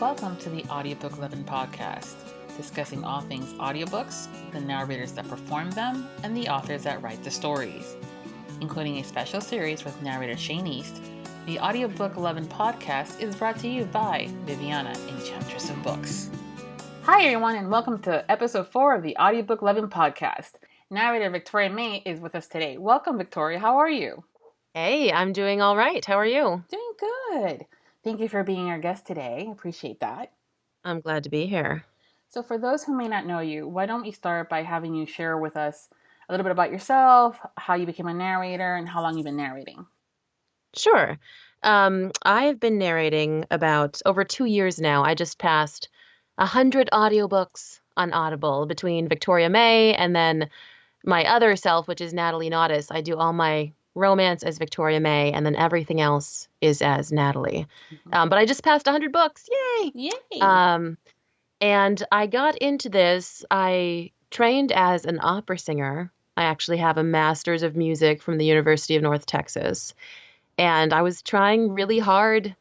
Welcome to the Audiobook Lovin Podcast, discussing all things audiobooks, the narrators that perform them, and the authors that write the stories. Including a special series with Narrator Shane East, the Audiobook Lovin Podcast is brought to you by Viviana, Enchantress of Books. Hi everyone, and welcome to episode 4 of the Audiobook Lovin Podcast. Narrator Victoria Mei is with us today. Welcome, Victoria. How are you? Hey, I'm doing all right. How are you? Doing good. Thank you for being our guest today. Appreciate that. I'm glad to be here. So for those who may not know you, why don't we start by having you share with us a little bit about yourself, how you became a narrator, and how long you've been narrating? Sure. I've been narrating about over 2 years now. I just passed 100 audiobooks on Audible between Victoria Mei and then my other self, which is Natalie Naudis. I do all my romance as Victoria Mei, and then everything else is as Natalie. But I just passed 100 books. Yay! Yay! And I got into this. I trained as an opera singer. I actually have a master's of music from the University of North Texas. And I was trying really hard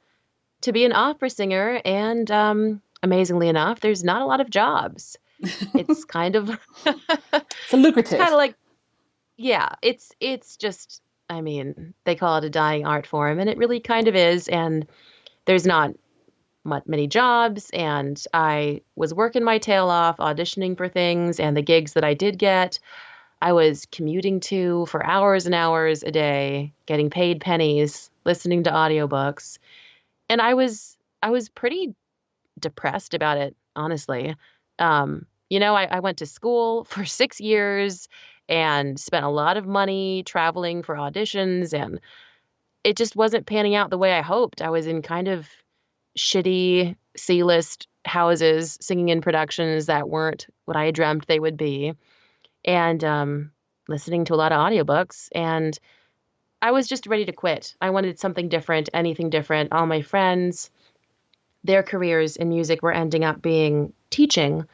to be an opera singer. And amazingly enough, there's not a lot of jobs. It's kind of... It's lucrative. Kind of like, yeah, it's just... I mean, they call it a dying art form, and it really kind of is. And there's not many jobs, and I was working my tail off, auditioning for things, and the gigs that I did get, I was commuting to for hours and hours a day, getting paid pennies, listening to audiobooks. And I was pretty depressed about it, honestly. I went to school for 6 years and spent a lot of money traveling for auditions, and it just wasn't panning out the way I hoped. I was in kind of shitty C-list houses singing in productions that weren't what I had dreamt they would be, and listening to a lot of audiobooks, and I was just ready to quit. I wanted something different, anything different. All my friends, their careers in music were ending up being teaching,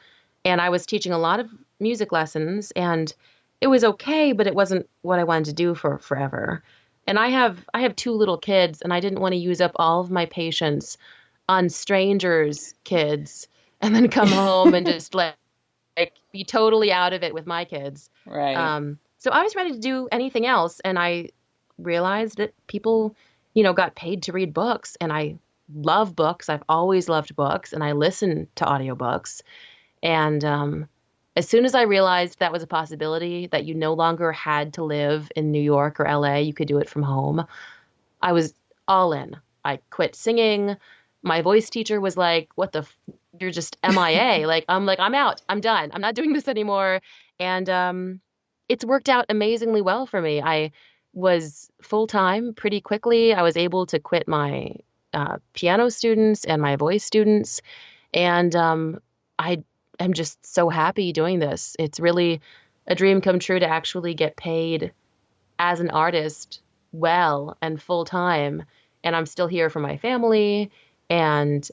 and I was teaching a lot of music lessons, and it was okay, but it wasn't what I wanted to do for forever. And I have 2 little kids, and I didn't want to use up all of my patience on strangers' kids and then come home and just like be totally out of it with my kids. Right. So I was ready to do anything else, and I realized that people, got paid to read books, and I love books. I've always loved books, and I listen to audiobooks. And as soon as I realized that was a possibility, that you no longer had to live in New York or LA, you could do it from home, I was all in. I quit singing. My voice teacher was like, what the you're just MIA. I'm out. I'm done. I'm not doing this anymore. And it's worked out amazingly well for me. I was full-time pretty quickly. I was able to quit my piano students and my voice students. And I'm just so happy doing this. It's really a dream come true to actually get paid as an artist well and full time. And I'm still here for my family. And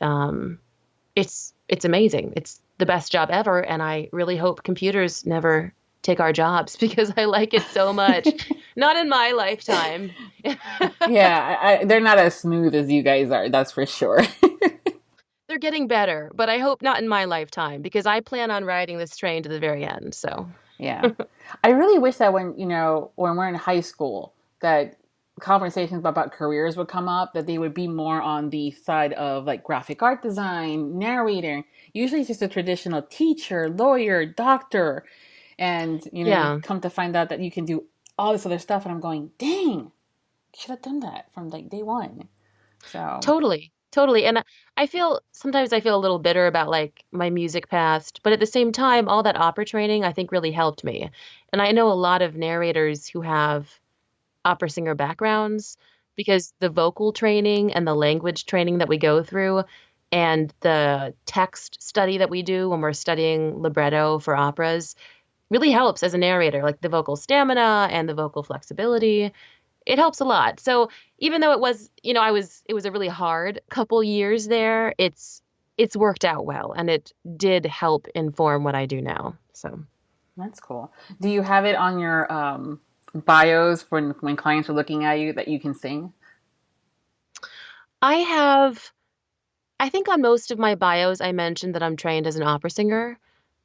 it's amazing. It's the best job ever. And I really hope computers never take our jobs because I like it so much. Not in my lifetime. Yeah, they're not as smooth as you guys are. That's for sure. They're getting better, but I hope not in my lifetime because I plan on riding this train to the very end. So yeah, I really wish that when we're in high school, that conversations about careers would come up, that they would be more on the side of like graphic art design, narrating. Usually it's just a traditional teacher, lawyer, doctor. And, come to find out that you can do all this other stuff. And I'm going, dang, you should have done that from like day one. So Totally. And sometimes I feel a little bitter about like my music past, but at the same time, all that opera training I think really helped me. And I know a lot of narrators who have opera singer backgrounds because the vocal training and the language training that we go through and the text study that we do when we're studying libretto for operas really helps as a narrator, like the vocal stamina and the vocal flexibility. It helps a lot. So even though it was, it was a really hard couple years there, it's worked out well, and it did help inform what I do now. So that's cool. Do you have it on your bios when clients are looking at you that you can sing? I have I think on most of my bios, I mentioned that I'm trained as an opera singer.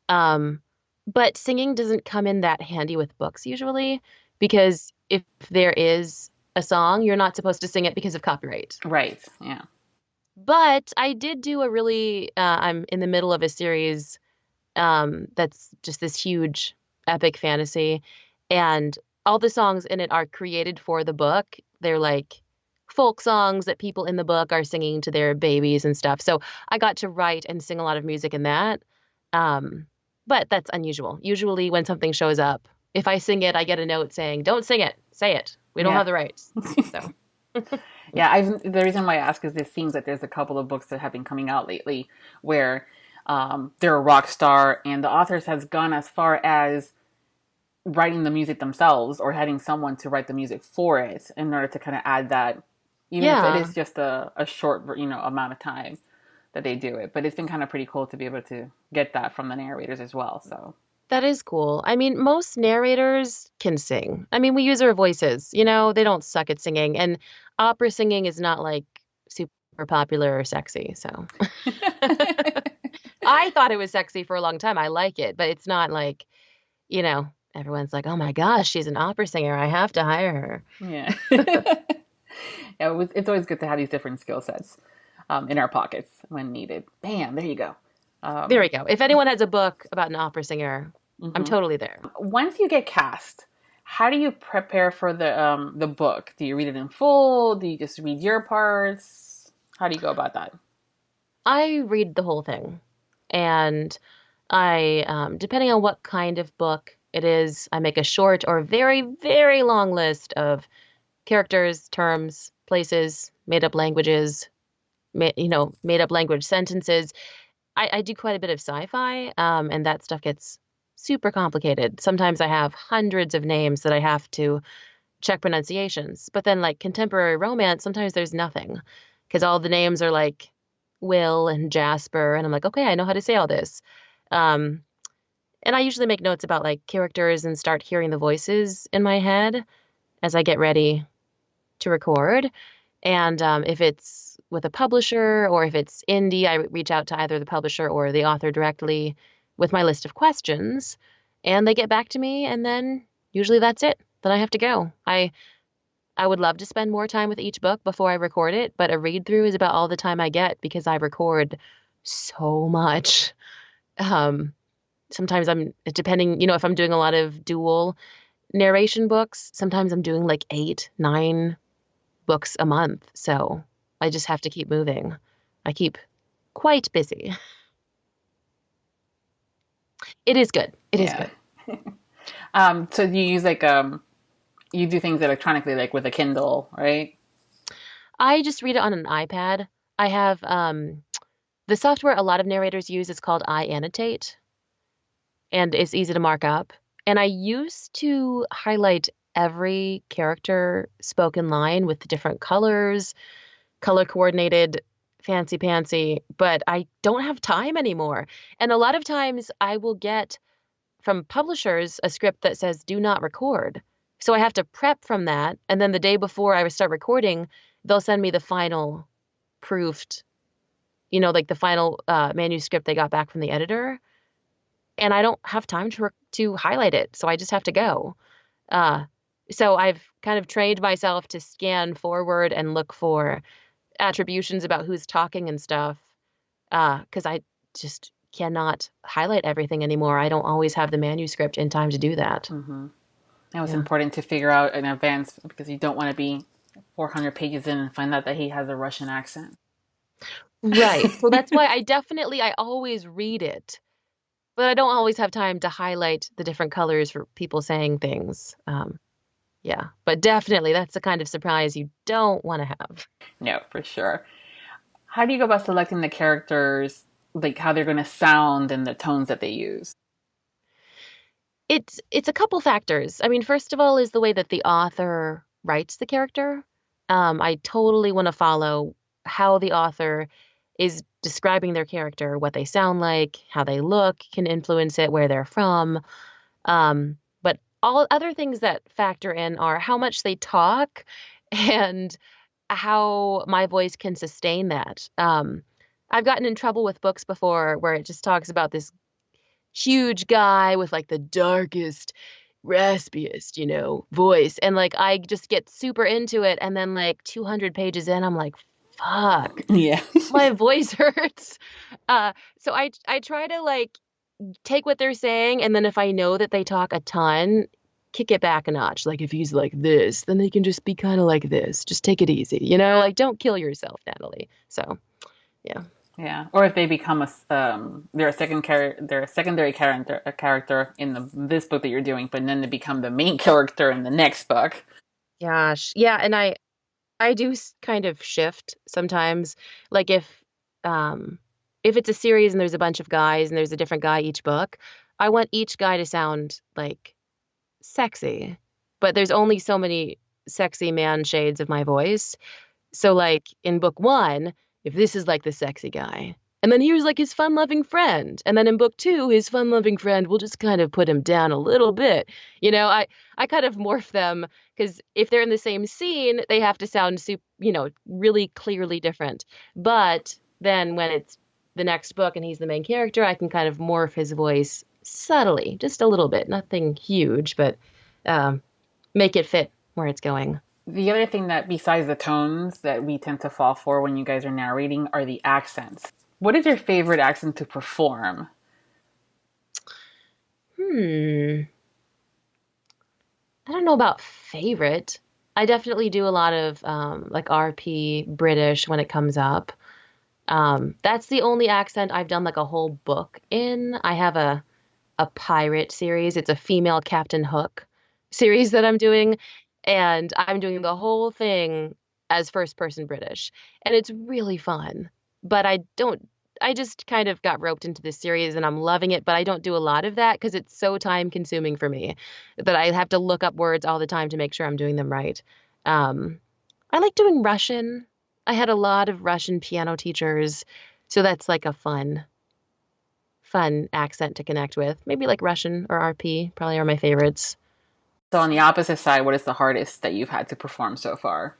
Um, but singing doesn't come in that handy with books usually, because if there is a song, you're not supposed to sing it because of copyright. Right. Yeah. But I did do a really, I'm in the middle of a series that's just this huge epic fantasy. And all the songs in it are created for the book. They're like folk songs that people in the book are singing to their babies and stuff. So I got to write and sing a lot of music in that. Um, but that's unusual. Usually when something shows up, if I sing it, I get a note saying, don't sing it, say it. We don't Yeah. have the rights. So Yeah, the reason why I ask is it seems that there's a couple of books that have been coming out lately where they're a rock star and the authors has gone as far as writing the music themselves or having someone to write the music for it in order to kind of add that, even if it yeah, is just a short, amount of time that they do it. But it's been kind of pretty cool to be able to get that from the narrators as well. So that is cool. I mean, most narrators can sing. I mean, we use our voices, they don't suck at singing. And opera singing is not like super popular or sexy. So I thought it was sexy for a long time. I like it, but it's not like, everyone's like, oh my gosh, she's an opera singer. I have to hire her. yeah, yeah, it's always good to have these different skill sets in our pockets when needed. Bam, there you go. There we go. If anyone has a book about an opera singer, I'm totally there. Once you get cast, how do you prepare for the book? Do you read it in full? Do you just read your parts? How do you go about that? I read the whole thing. And depending on what kind of book it is, I make a short or very, very long list of characters, terms, places, made up languages, made up language sentences. I do quite a bit of sci-fi, and that stuff gets super complicated. Sometimes I have hundreds of names that I have to check pronunciations. But then, like contemporary romance, sometimes there's nothing because all the names are like Will and Jasper, and I'm like, okay, I know how to say all this. Um, and I usually make notes about like characters and start hearing the voices in my head as I get ready to record. And if it's with a publisher or if it's indie, I reach out to either the publisher or the author directly with my list of questions, and they get back to me, and then usually that's it. Then I have to go. I would love to spend more time with each book before I record it, but a read through is about all the time I get because I record so much. Sometimes depending, if I'm doing a lot of dual narration books, sometimes I'm doing like 8, 9 books a month. So I just have to keep moving. I keep quite busy. It is good. It is good. So do you use you do things electronically, like with a Kindle, right? I just read it on an iPad. I have the software a lot of narrators use is called iAnnotate, and it's easy to mark up. And I used to highlight every character spoken line with the different colors, color coordinated, fancy pantsy, but I don't have time anymore. And a lot of times I will get from publishers a script that says do not record. So I have to prep from that. And then the day before I start recording, they'll send me the final proofed, like the final manuscript they got back from the editor. And I don't have time to highlight it. So I just have to go. So I've kind of trained myself to scan forward and look for attributions about who's talking and stuff. Because I just cannot highlight everything anymore. I don't always have the manuscript in time to do that. Mm-hmm. It was important to figure out in advance because you don't want to be 400 pages in and find out that he has a Russian accent. Right. So that's why I always read it, but I don't always have time to highlight the different colors for people saying things. Yeah, but definitely that's the kind of surprise you don't want to have. No, for sure. How do you go about selecting the characters, like how they're going to sound and the tones that they use? It's a couple factors. I mean, first of all is the way that the author writes the character. I totally want to follow how the author is describing their character, what they sound like, how they look can influence it, where they're from. But all other things that factor in are how much they talk and how my voice can sustain that. I've gotten in trouble with books before where it just talks about this huge guy with like the darkest, raspiest, voice. And like I just get super into it. And then like 200 pages in, I'm like, fuck, Yeah. my voice hurts. So I try to like take what they're saying. And then if I know that they talk a ton, kick it back a notch. Like if he's like this, then they can just be kind of like this. Just take it easy, like don't kill yourself, Natalie. So, yeah. Yeah, or if they become they're they're a secondary character in this book that you're doing, but then they become the main character in the next book. Gosh. Yeah, and I do kind of shift sometimes. Like if it's a series and there's a bunch of guys and there's a different guy each book, I want each guy to sound like sexy. But there's only so many sexy man shades of my voice. So like in book 1, if this is like the sexy guy, and then here's like his fun-loving friend, and then in book 2, his fun-loving friend will just kind of put him down a little bit. I kind of morph them because if they're in the same scene, they have to sound really clearly different. But then when it's the next book and he's the main character, I can kind of morph his voice subtly, just a little bit, nothing huge, but make it fit where it's going. The other thing that, besides the tones that we tend to fall for when you guys are narrating, are the accents. What is your favorite accent to perform? I don't know about favorite. I definitely do a lot of like RP British when it comes up. That's the only accent I've done like a whole book in. I have a pirate series. It's a female Captain Hook series that I'm doing. And I'm doing the whole thing as first person British. And it's really fun. But I just kind of got roped into this series and I'm loving it, but I don't do a lot of that because it's so time consuming for me that I have to look up words all the time to make sure I'm doing them right. I like doing Russian. I had a lot of Russian piano teachers. So that's like a fun accent to connect with. Maybe like Russian or RP probably are my favorites. So on the opposite side, what is the hardest that you've had to perform so far?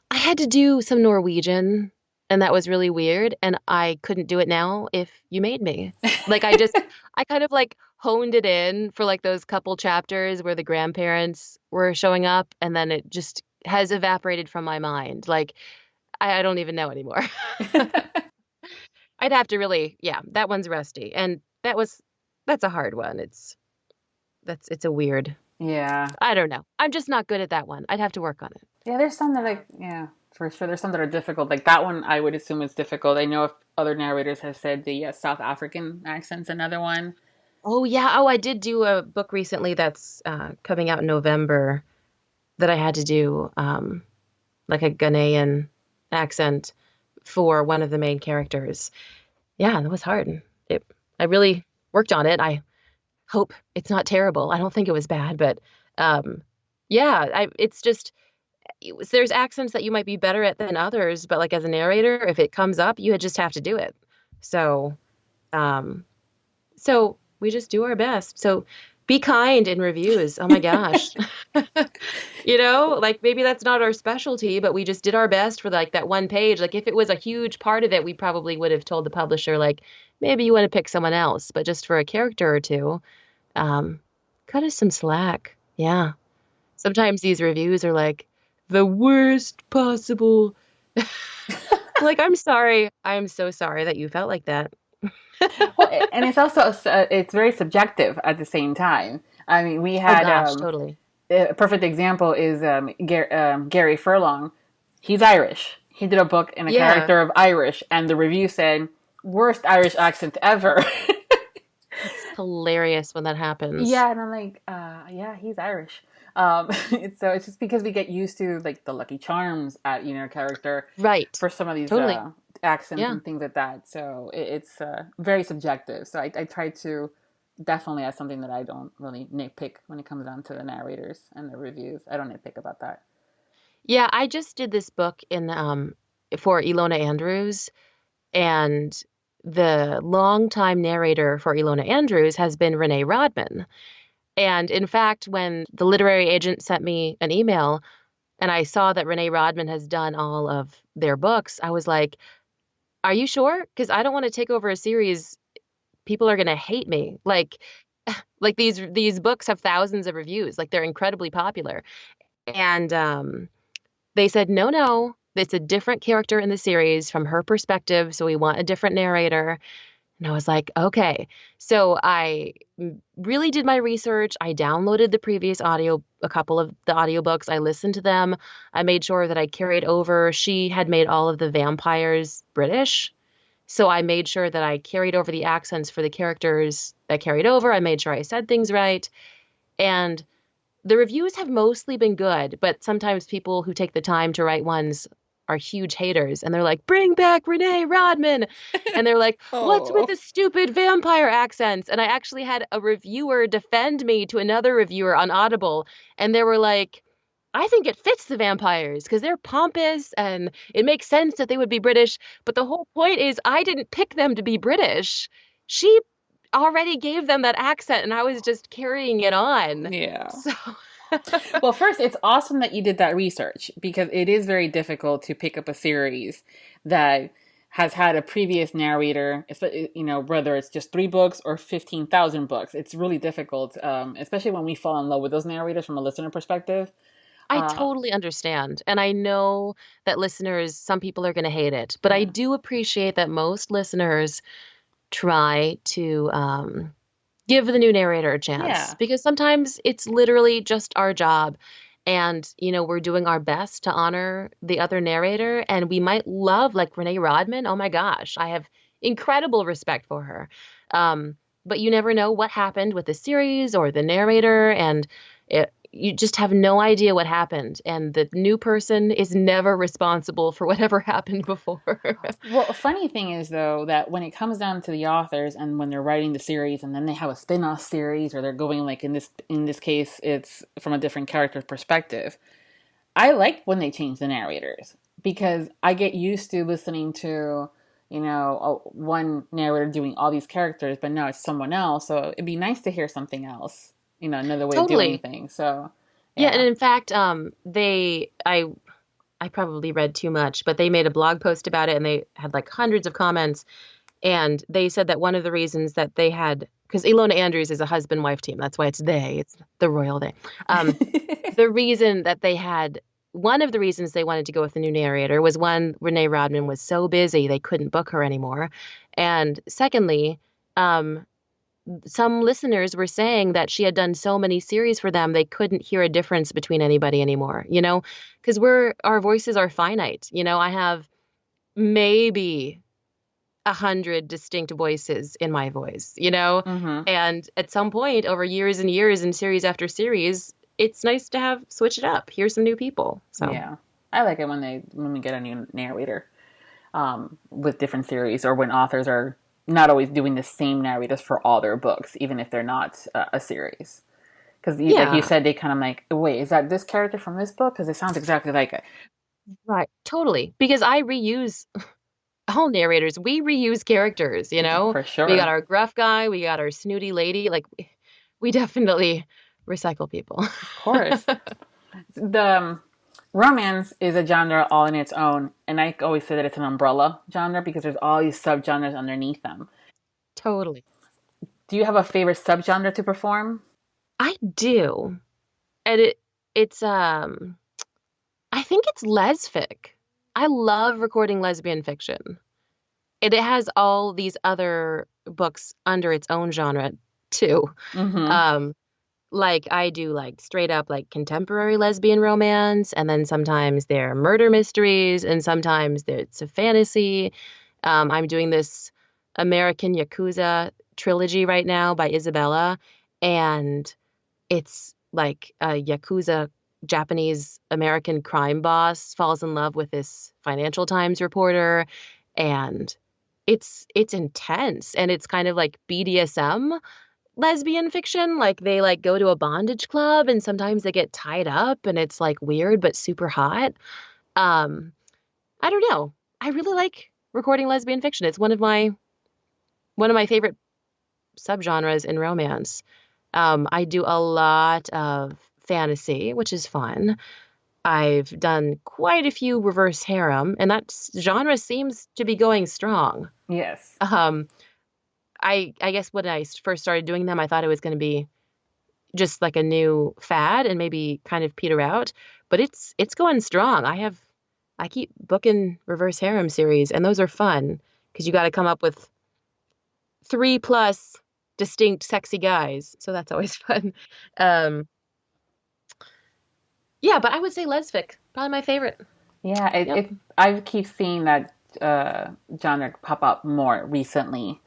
I had to do some Norwegian, and that was really weird, and I couldn't do it now if you made me. Like I kind of like honed it in for like those couple chapters where the grandparents were showing up, and then it just has evaporated from my mind. Like I don't even know anymore. I'd have to really, yeah, that one's rusty, and that's a hard one. It's a weird. Yeah. I don't know. I'm just not good at that one. I'd have to work on it. Yeah, there's some that for sure. There's some that are difficult. Like that one, I would assume is difficult. I know if other narrators have said the South African accent's another one. Oh, yeah. Oh, I did do a book recently that's coming out in November that I had to do like a Ghanaian accent for one of the main characters. Yeah, that was hard. I really worked on it. I hope it's not terrible. I don't think it was bad, but it's just there's accents that you might be better at than others, but like as a narrator, if it comes up, you just have to do it. So we just do our best. So be kind in reviews. Oh my gosh. Like maybe that's not our specialty, but we just did our best for like that one page. Like if it was a huge part of it, we probably would have told the publisher, like, maybe you want to pick someone else, but just for a character or two, cut us some slack. Yeah. Sometimes these reviews are like the worst possible. Like, I'm sorry. I'm so sorry that you felt like that. Well, and it's also it's very subjective at the same time. I mean, we had totally. A perfect example is Gary Furlong. He's Irish. He did a book in a character of Irish, and the review said worst Irish accent ever. It's hilarious when that happens. Yeah, and I'm like, yeah, he's Irish. So it's just because we get used to like the Lucky Charms at character, right? For some of these totally. Accents and things like that. So it's very subjective. So I try to definitely as something that I don't really nitpick when it comes down to the narrators and the reviews. I don't nitpick about that. Yeah, I just did this book in for Ilona Andrews, and the longtime narrator for Ilona Andrews has been Renee Rodman. And in fact, when the literary agent sent me an email and I saw that Renee Rodman has done all of their books, I was like, Are you sure? Because I don't want to take over a series. People are going to hate me. Like these books have thousands of reviews. Like they're incredibly popular. And they said, no, it's a different character in the series from her perspective. So we want a different narrator. And I was like, okay. So I really did my research. I downloaded the previous a couple of the audiobooks. I listened to them. I made sure that I carried over. She had made all of the vampires British. So I made sure that I carried over the accents for the characters that carried over. I made sure I said things right. And the reviews have mostly been good, but sometimes people who take the time to write ones are huge haters and they're like, bring back Renee Rodman. And they're like, what's with Oh. the stupid vampire accents? And I actually had a reviewer defend me to another reviewer on Audible. And they were like, I think it fits the vampires because they're pompous and it makes sense that they would be British. But the whole point is, I didn't pick them to be British. She already gave them that accent and I was just carrying it on. Yeah. So Well, first, it's awesome that you did that research because it is very difficult to pick up a series that has had a previous narrator, whether it's just 3 books or 15,000 books. It's really difficult, especially when we fall in love with those narrators from a listener perspective. I Uh, totally understand. And I know that listeners, some people are going to hate it, but I yeah. do appreciate that most listeners try to give the new narrator a chance Yeah. because sometimes it's literally just our job. And, we're doing our best to honor the other narrator. And we might love, like Renee Rodman. Oh my gosh, I have incredible respect for her. But you never know what happened with the series or the narrator. And you just have no idea what happened. And the new person is never responsible for whatever happened before. Well, a funny thing is though that when it comes down to the authors and when they're writing the series and then they have a spin-off series or they're going like in this case it's from a different character perspective. I like when they change the narrators because I get used to listening to, one narrator doing all these characters, but now it's someone else. So it'd be nice to hear something else, another way of doing Totally. things. So, Yeah, and yeah. in fact, I probably read too much, but they made a blog post about it and they had like hundreds of comments. And they said that one of the reasons that they had, because Ilona Andrews is a husband-wife team, that's why it's the royal they. The reason that they had, one of the reasons they wanted to go with the new narrator was one, Renee Rodman was so busy they couldn't book her anymore. And secondly, um, some listeners were saying that she had done so many series for them they couldn't hear a difference between anybody anymore, because our voices are finite. I have maybe 100 distinct voices in my voice, Mm-hmm. and at some point over years and years and series after series, it's nice to have switch it up. Here's some new people. So Yeah. I like it when we get a new narrator with different series or when authors are not always doing the same narrators for all their books, even if they're not a series. Because, like you yeah, said, they kind of like, wait, is that this character from this book? Because it sounds exactly like it. right, totally, because I reuse all narrators. We reuse characters. For We got sure. our gruff guy, we got our snooty lady. Like, we definitely recycle people. Of course. The romance is a genre all in its own, and I always say that it's an umbrella genre because there's all these subgenres underneath them. Totally. Do you have a favorite subgenre to perform? I do. And it's I think it's lesfic. I love recording lesbian fiction. And it has all these other books under its own genre too. Mm-hmm. Um, like I do like straight up like contemporary lesbian romance, and then sometimes they're murder mysteries, and sometimes it's a fantasy. I'm doing this American Yakuza trilogy right now by Isabella, and it's like a Yakuza Japanese American crime boss falls in love with this Financial Times reporter, and it's intense, and it's kind of like BDSM lesbian fiction. Like they like go to a bondage club and sometimes they get tied up and it's like weird but super hot. Um, I don't know. I really like recording lesbian fiction. It's one of my favorite subgenres in romance. I do a lot of fantasy, which is fun. I've done quite a few reverse harem, and that genre seems to be going strong. Yes. Um, I guess when I first started doing them, I thought it was going to be just like a new fad and maybe kind of peter out, but it's going strong. I keep booking reverse harem series, and those are fun because you got to come up with 3+ distinct sexy guys, so that's always fun. Um, yeah, but I would say lesfic probably my favorite. Yeah, Yep. I keep seeing that genre pop up more recently.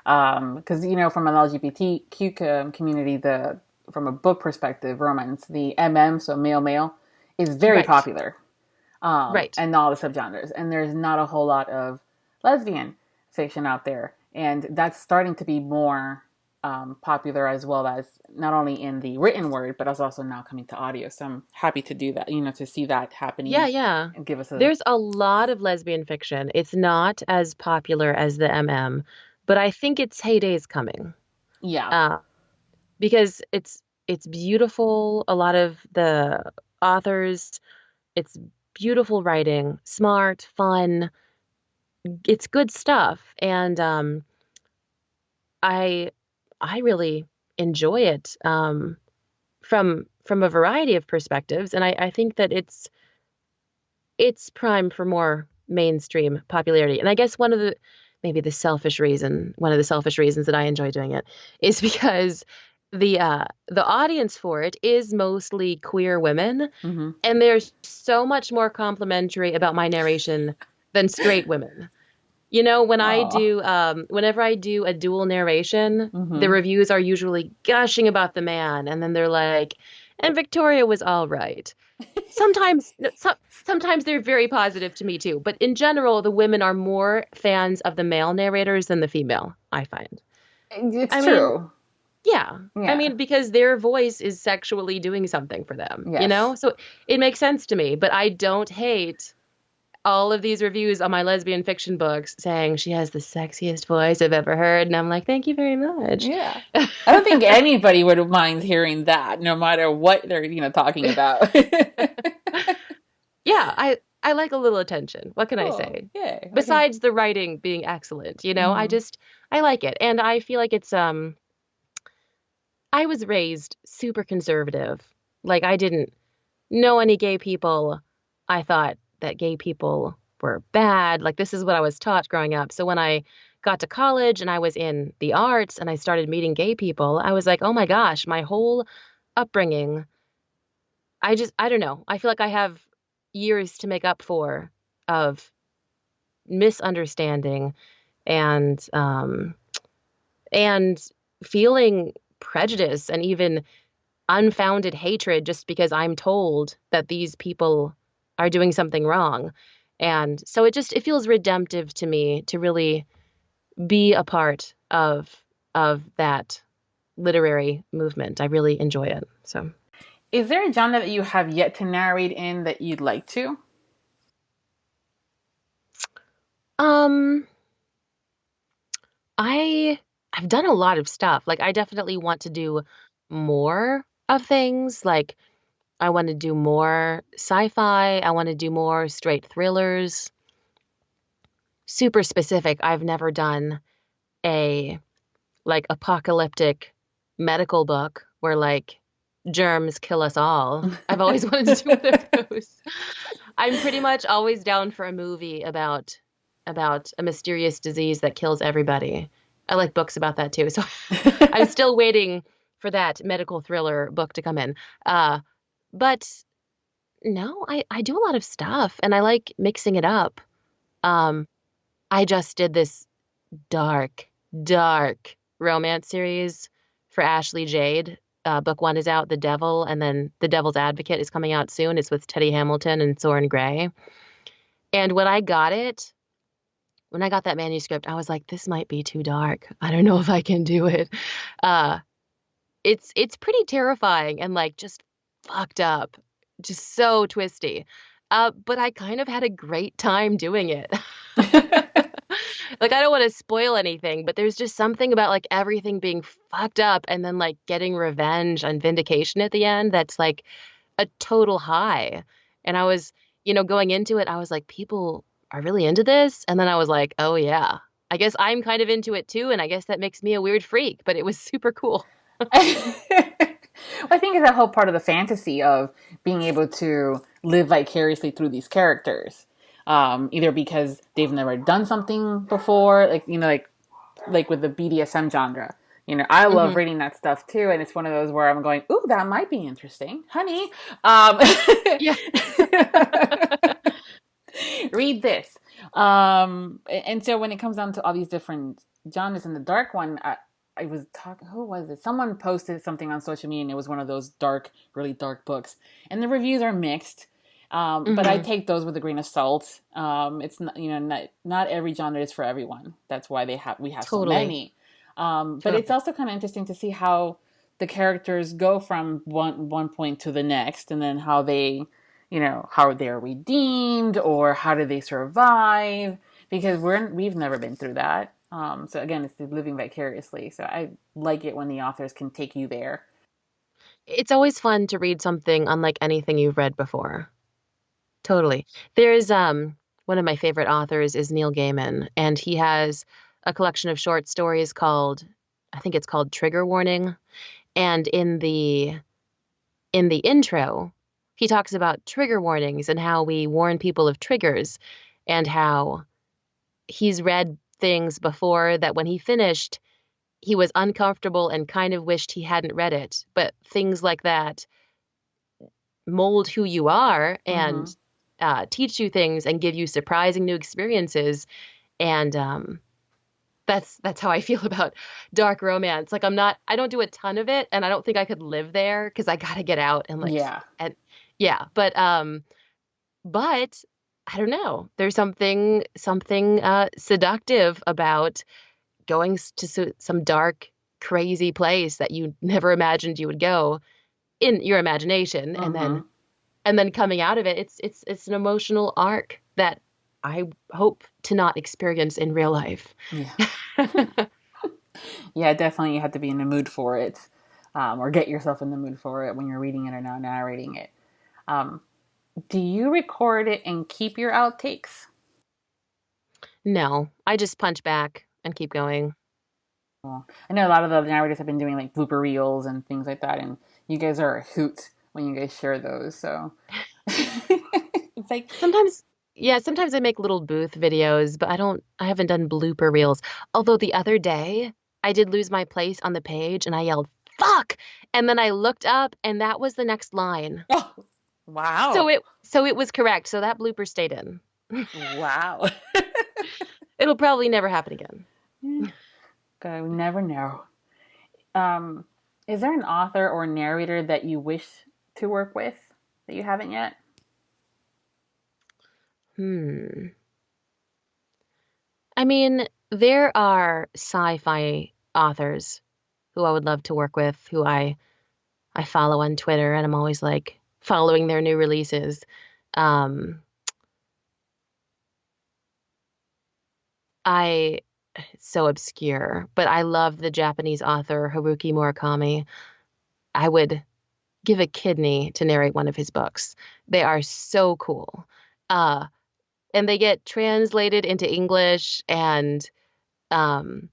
Because from an LGBTQ community, from a book perspective, romance, the MM, so male male, is very Right. popular. Right. And all the subgenres, and there's not a whole lot of lesbian fiction out there, and that's starting to be more popular, as well as not only in the written word, but also now coming to audio. So I'm happy to do that, to see that Yeah, happening yeah. and give us a There's a lot of lesbian fiction. It's not as popular as the MM, but I think its heyday is coming. yeah. Uh, because it's beautiful. A lot of the authors, it's beautiful writing, smart, fun. It's good stuff, and I I really enjoy it from a variety of perspectives, and I think that it's primed for more mainstream popularity. And I guess one of the selfish reasons that I enjoy doing it is because the audience for it is mostly queer women, Mm-hmm. and there's so much more complimentary about my narration than straight women. Oh. Whenever I do a dual narration, the Mm-hmm. reviews are usually gushing about the man, and then they're like, and Victoria was all right. Sometimes, no, sometimes they're very positive to me too, but in general, the women are more fans of the male narrators than the female, I find. It's I mean, true. yeah. I Yeah. mean, because their voice is sexually doing something for them, you Yes. know? So it makes sense to me, but I don't hate all of these reviews on my lesbian fiction books saying she has the sexiest voice I've ever heard. And I'm like, thank you very much. Yeah. I don't think anybody would mind hearing that, no matter what they're, talking about. Yeah, I like a little attention. What can I Cool. say? Yay. Okay. Besides the writing being excellent, Mm-hmm. I like it. And I feel like I was raised super conservative. Like I didn't know any gay people. I thought that gay people were bad. Like this is what I was taught growing up. So when I got to college and I was in the arts and I started meeting gay people, I was like, "Oh my gosh, my whole upbringing, I don't know. I feel like I have years to make up for of misunderstanding and and feeling prejudice and even unfounded hatred just because I'm told that these people are doing something wrong. And so it feels redemptive to me to really be a part of that literary movement. I really enjoy it. So Is there a genre that you have yet to narrate in that you'd like to? um I I've done a lot of stuff. Like I definitely want to do more of things. Like I want to do more sci-fi. I want to do more straight thrillers. Super specific. I've never done a like apocalyptic medical book where like germs kill us all. I've always wanted to do one of those. I'm pretty much always down for a movie about a mysterious disease that kills everybody. I like books about that too. So I'm still waiting for that medical thriller book to come in. But no, I do a lot of stuff and I like mixing it up. Um, I just did this dark, dark romance series for Ashley Jade. Book one is out, The Devil, and then The Devil's Advocate is coming out soon. It's with Teddy Hamilton and Soren Gray. And when I got that manuscript, I was like, this might be too dark. I don't know if I can do it. Uh, it's pretty terrifying and like just fucked up, just so twisty. But I kind of had a great time doing it. Like I don't want to spoil anything, but there's just something about like everything being fucked up and then like getting revenge and vindication at the end that's like a total high. And I was, going into it, I was like, people are really into this. And then I was like, oh yeah, I guess I'm kind of into it too. And I guess that makes me a weird freak, but it was super cool. I think it's a whole part of the fantasy of being able to live vicariously through these characters. Either because they've never done something before, like with the BDSM genre. I love Hmm. reading that stuff too, and it's one of those where I'm going, "Ooh, that might be interesting, honey." Yeah. Read this. And so when it comes down to all these different genres, and the dark one, I was talking. Who was it? Someone posted something on social media, and it was one of those dark, really dark books, and the reviews are mixed. But I Hmm. take those with a grain of salt. It's not, not every genre is for everyone. That's why we have so Totally. many. But it's Totally. also kind of interesting to see how the characters go from one point to the next, and then how they, how they're redeemed, or how do they survive? Because we've never been through that. So again, it's living vicariously. So I like it when the authors can take you there. It's always fun to read something unlike anything you've read before. Totally. There's one of my favorite authors is Neil Gaiman, and he has a collection of short stories called, I think it's called Trigger Warning. And in the intro, he talks about trigger warnings and how we warn people of triggers, and how he's read things before that when he finished, he was uncomfortable and kind of wished he hadn't read it. But things like that mold who you are and Mm-hmm. teach you things and give you surprising new experiences. And that's how I feel about dark romance. Like I don't do a ton of it, and I don't think I could live there because I gotta get out and Yeah. and yeah. But I don't know. There's something seductive about going to some dark, crazy place that you never imagined you would go in your imagination, and Mm-hmm. then coming out of it, it's an emotional arc that I hope to not experience in real life. Yeah. Yeah, definitely you have to be in the mood for it, or get yourself in the mood for it when you're reading it or now narrating it. Um, do you record it and keep your outtakes? No, I just punch back and keep going. Well, I know a lot of the narrators have been doing like blooper reels and things like that, and you guys are a hoot when you guys share those. So it's like, Sometimes, yeah, sometimes I make little booth videos, but I haven't done blooper reels. Although the other day, I did lose my place on the page and I yelled, "Fuck!" And then I looked up and that was the next line. oh, wow, So it was correct. So that blooper stayed in. wow. It'll probably never happen again. God, we never know. Um, is there an author or narrator that you wish to work with that you haven't yet? Hmm. I mean, there are sci-fi authors who I would love to work with, who I follow on Twitter, and I'm always like following their new releases. Um, I It's so obscure, but I love the Japanese author Haruki Murakami. I would give a kidney to narrate one of his books. They are so cool. Uh, and they get translated into English, and um,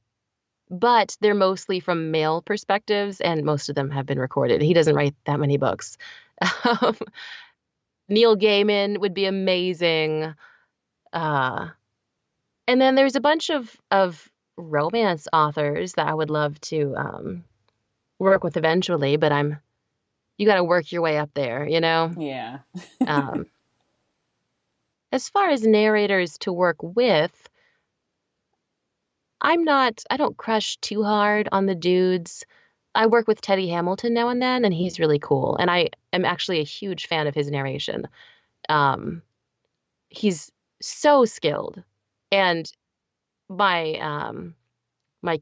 but they're mostly from male perspectives, and most of them have been recorded. He doesn't write that many books. Um, Neil Gaiman would be amazing. Uh, and then there's a bunch of romance authors that I would love to work with eventually, but you got to work your way up there, you know? Yeah. Um, as far as narrators to work with, I don't crush too hard on the dudes. I work with Teddy Hamilton now and then, and he's really cool. And I am actually a huge fan of his narration. Um, he's so skilled. And my, my,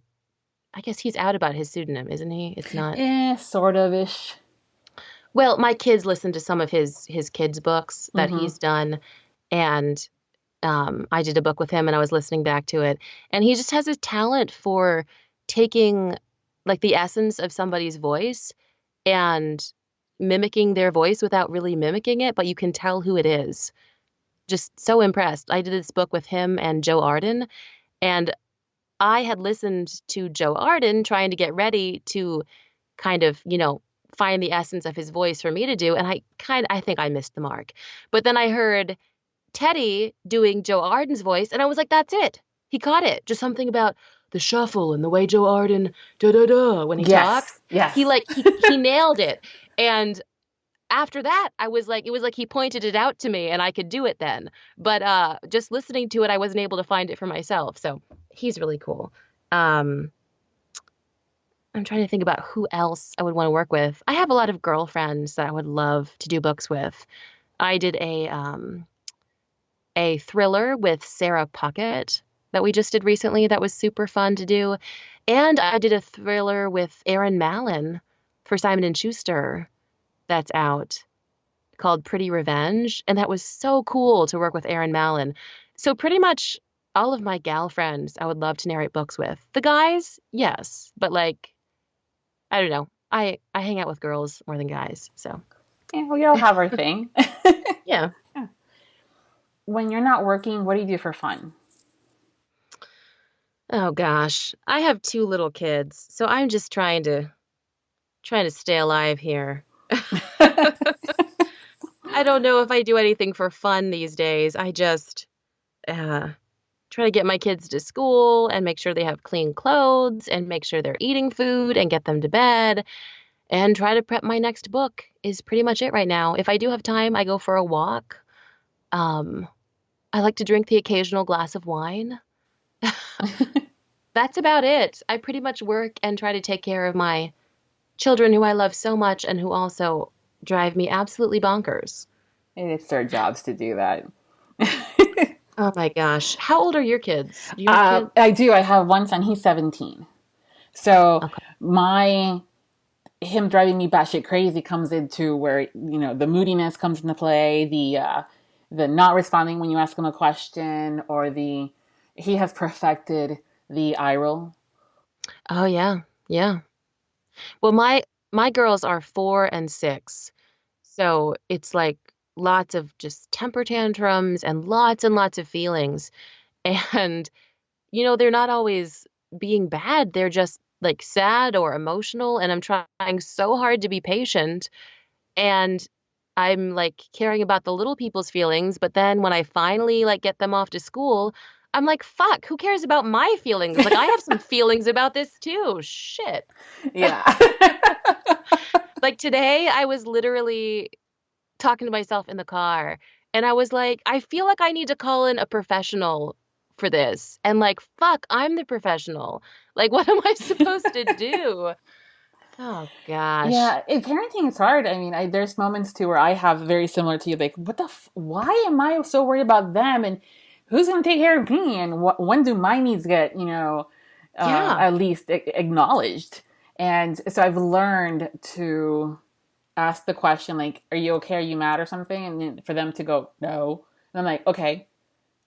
I guess he's out about his pseudonym, isn't he? It's not. Sort of ish. Well, my kids listen to some of his kids' books that Mm-hmm. he's done, and I did a book with him, and I was listening back to it, and he just has a talent for taking like the essence of somebody's voice and mimicking their voice without really mimicking it, but you can tell who it is. Just so impressed. I did this book with him and Joe Arden, and I had listened to Joe Arden trying to get ready to kind of, find the essence of his voice for me to do, and I think I missed the mark. But then I heard Teddy doing Joe Arden's voice, and I was like, that's it. He caught it. Just something about the shuffle and the way Joe Arden when he talks. Yes. He nailed it. And after that, it was like he pointed it out to me and I could do it then. But just listening to it, I wasn't able to find it for myself. So he's really cool. I'm trying to think about who else I would want to work with. I have a lot of girlfriends that I would love to do books with. I did a thriller with Sarah Puckett that we just did recently that was super fun to do. And I did a thriller with Erin Mallon for Simon & Schuster that's out called Pretty Revenge. And that was so cool to work with Erin Mallon. So pretty much all of my gal friends I would love to narrate books with. The guys, yes. But I don't know. I hang out with girls more than guys. So yeah, we all have our thing. Yeah. When you're not working, what do you do for fun? Oh gosh, I have 2 little kids, so I'm just trying to stay alive here. I don't know if I do anything for fun these days. I just try to get my kids to school and make sure they have clean clothes and make sure they're eating food and get them to bed and try to prep my next book is pretty much it right now. If I do have time, I go for a walk. I like to drink the occasional glass of wine. That's about it. I pretty much work and try to take care of my children who I love so much and who also drive me absolutely bonkers. It's their jobs to do that. Oh my gosh. How old are your kids? Do you have kids? I do. I have one son. He's 17. So Okay. him driving me batshit crazy comes into where, the moodiness comes into play, the not responding when you ask him a question, or he has perfected the eye roll. Oh yeah. Yeah. Well, my girls are 4 and 6. So it's like lots of just temper tantrums and lots of feelings. And they're not always being bad. They're just like sad or emotional, and I'm trying so hard to be patient. And I'm like caring about the little people's feelings, but then when I finally get them off to school, I'm like, fuck, who cares about my feelings? Like I have some feelings about this too. Shit. Yeah. Like today I was literally talking to myself in the car and I was like, I feel like I need to call in a professional for this. And fuck, I'm the professional. Like, what am I supposed to do? Oh gosh. Yeah, parenting is hard. I mean, there's moments too where I have very similar to you, like, why am I so worried about them, and who's going to take care of me, and when do my needs get, at least acknowledged? And so I've learned to ask the question, like, are you okay? Are you mad or something? And then for them to go, no. And I'm like, okay.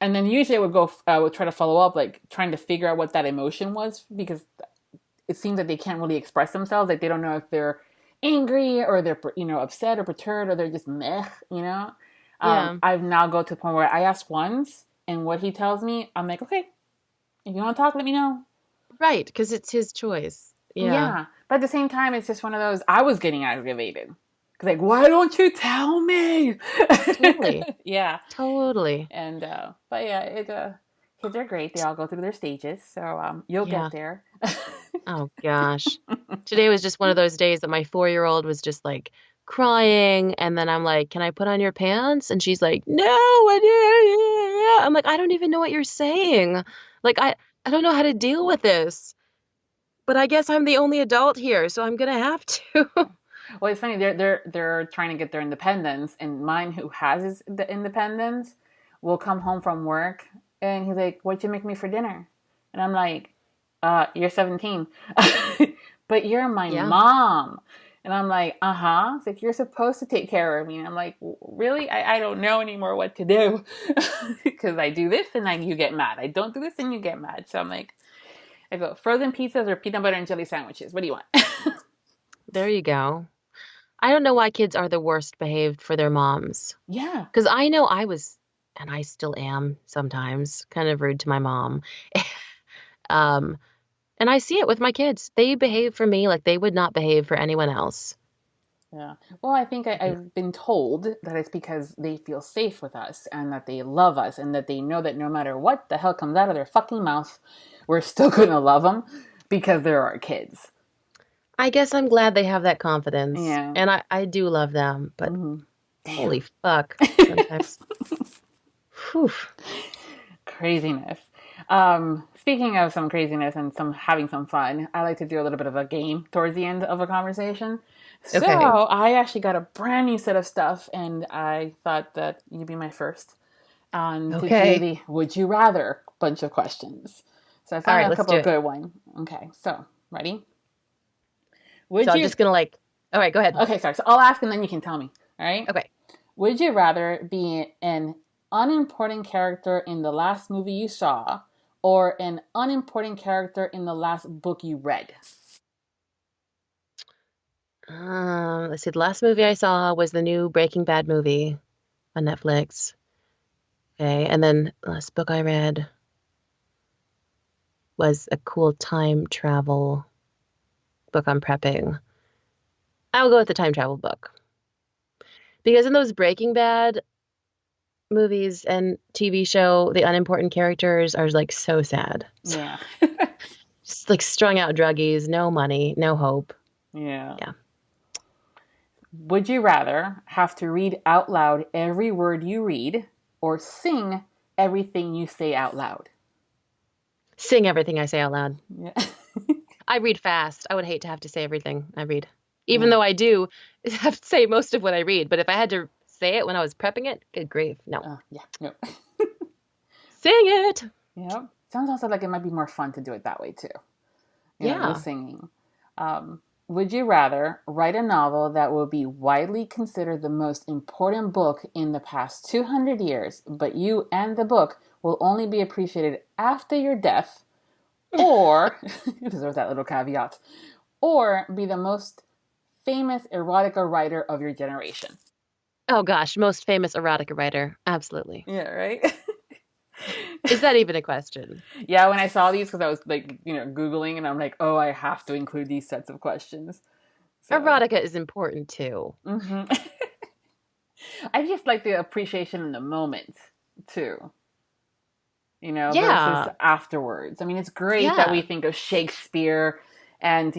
And then usually I would try to follow up, like trying to figure out what that emotion was, because it seems that they can't really express themselves. Like they don't know if they're angry or they're, upset or perturbed, or they're just meh, Yeah. I've now go to the point where I ask once, and what he tells me, I'm like, okay, if you want to talk, let me know. Right, because it's his choice. Yeah. But at the same time, it's just one of those, I was getting aggravated. Like, why don't you tell me? Totally. Yeah. Totally. And, but yeah, kids are great. They all go through their stages. So, you'll get there. Oh gosh. Today was just one of those days that my 4-year-old was just like crying. And then I'm like, can I put on your pants? And she's like, no, I'm like, I don't even know what you're saying. Like, I don't know how to deal with this. But I guess I'm the only adult here, so I'm gonna have to. Well, it's funny. They're trying to get their independence, and mine, who has the independence, will come home from work, and he's like, "What'd you make me for dinner?" And I'm like, "You're 17, but you're my mom." And I'm like, "Uh-huh." It's like, "You're supposed to take care of me." And I'm like, "Really? I don't know anymore what to do, because I do this and then you get mad. I don't do this and you get mad." So I'm like, I go, frozen pizzas or peanut butter and jelly sandwiches. What do you want? There you go. I don't know why kids are the worst behaved for their moms. Yeah. Because I know I was, and I still am sometimes, kind of rude to my mom. Um, and I see it with my kids. They behave for me like they would not behave for anyone else. Yeah. Well, I think I've been told that it's because they feel safe with us and that they love us and that they know that no matter what the hell comes out of their fucking mouth, we're still going to love them because they're our kids. I guess I'm glad they have that confidence. Yeah. And I do love them, but holy fuck, Damn. sometimes. Whew. Craziness. Speaking of some craziness and some having some fun, I like to do a little bit of a game towards the end of a conversation. So Okay. I actually got a brand new set of stuff, and I thought that you'd be my first to do Okay. the "Would you rather" bunch of questions. So I All right, found a let's couple do of it. good ones. Okay, so ready? So Would I'm you? just gonna all right, go ahead. Okay, sorry. So I'll ask, and then you can tell me. All right. Okay. Would you rather be an unimportant character in the last movie you saw or an unimportant character in the last book you read? Let's see. The last movie I saw was the new Breaking Bad movie on Netflix. Okay, and then the last book I read was a cool time travel book I'm prepping. I'll go with the time travel book. Because in those Breaking Bad movies and TV show, the unimportant characters are like so sad. Yeah. Just like strung out druggies, no money, no hope. Yeah. Yeah. Would you rather have to read out loud every word you read or sing everything you say out loud? Sing everything I say out loud. Yeah. I read fast. I would hate to have to say everything I read. Even Yeah. though I do have to say most of what I read. But if I had to say it when I was prepping it, good grief. No. Yeah. No. Sing it. Yeah. Sounds also like it might be more fun to do it that way too. You know, the Yeah. singing. Would you rather write a novel that will be widely considered the most important book in the past 200 years, but you and the book will only be appreciated after your death, or, it deserves that little caveat, or be the most famous erotica writer of your generation? Oh gosh, most famous erotica writer. Absolutely. Yeah, right? Is that even a question? Yeah, when I saw these, because I was like, Googling, and I'm like, oh, I have to include these sets of questions. So, Erotica is important too. I just like the appreciation in the moment, too. Versus Yeah. afterwards. I mean, it's great that we Yeah. think of Shakespeare and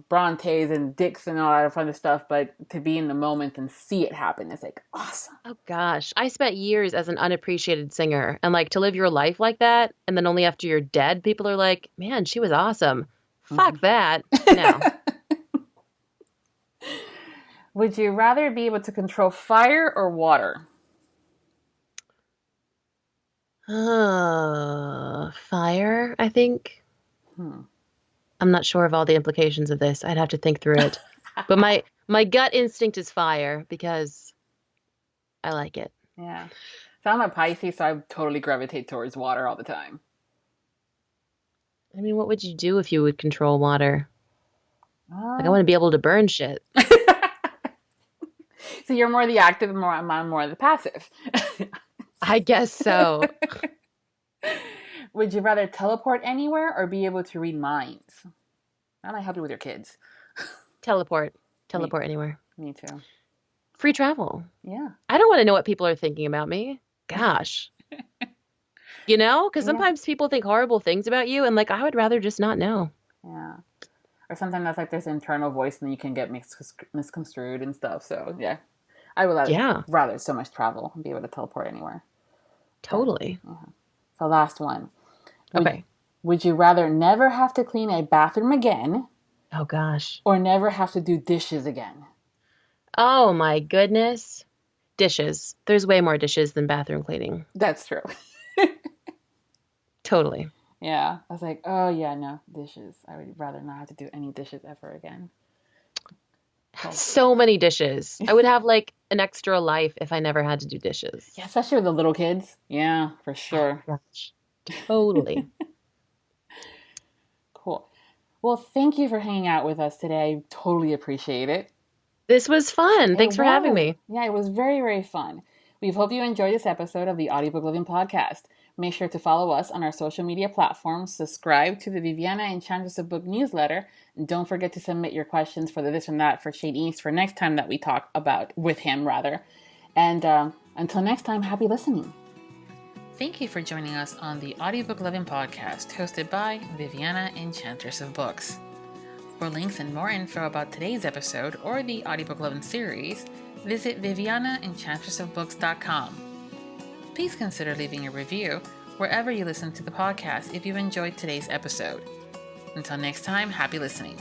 Brontes and Dicks and all that fun stuff, but to be in the moment and see it happen is like awesome. Oh gosh, I spent years as an unappreciated singer, and like to live your life like that, and then only after you're dead, people are like, "Man, she was awesome." Fuck that. No. Would you rather be able to control fire or water? Fire, I think. I'm not sure of all the implications of this. I'd have to think through it. But my gut instinct is fire because I like it. Yeah. So I'm a Pisces, so I totally gravitate towards water all the time. I mean, what would you do if you would control water? Like, I want to be able to burn shit. So you're more the active, and I'm more the passive. I guess so. Would you rather teleport anywhere or be able to read minds? That might help you with your kids. Teleport Me, anywhere. me too. Free travel. Yeah. I don't want to know what people are thinking about me. Gosh. Because sometimes people think horrible things about you, and like, I would rather just not know. Yeah. Or sometimes that's like this internal voice, and then you can get misconstrued and stuff. So yeah, I would rather so much travel and be able to teleport anywhere. Totally. So last one. Okay. Would you rather never have to clean a bathroom again? Oh gosh. Or never have to do dishes again? Oh my goodness. Dishes. There's way more dishes than bathroom cleaning. That's true. Totally. Yeah. I was like, oh yeah, no, dishes. I would rather not have to do any dishes ever again. So many dishes. I would have like an extra life if I never had to do dishes. Yeah, especially with the little kids. Yeah, for sure. Oh, gosh. Totally. Cool. Well, thank you for hanging out with us today. I totally appreciate it. This was fun. Thanks for having me. Yeah, it was very, very fun. We hope you enjoyed this episode of the Audiobook Lovin Podcast. Make sure to follow us on our social media platforms, subscribe to the Viviana Enchantress of Books newsletter, and don't forget to submit your questions for the this and that for Shane East for next time that we talk about, with him rather. And until next time, happy listening. Thank you for joining us on the Audiobook Lovin Podcast, hosted by Viviana Enchantress of Books. For links and more info about today's episode or the Audiobook Lovin Series, visit vivianaenchantressofbooks.com. Please consider leaving a review wherever you listen to the podcast if you enjoyed today's episode. Until next time, happy listening.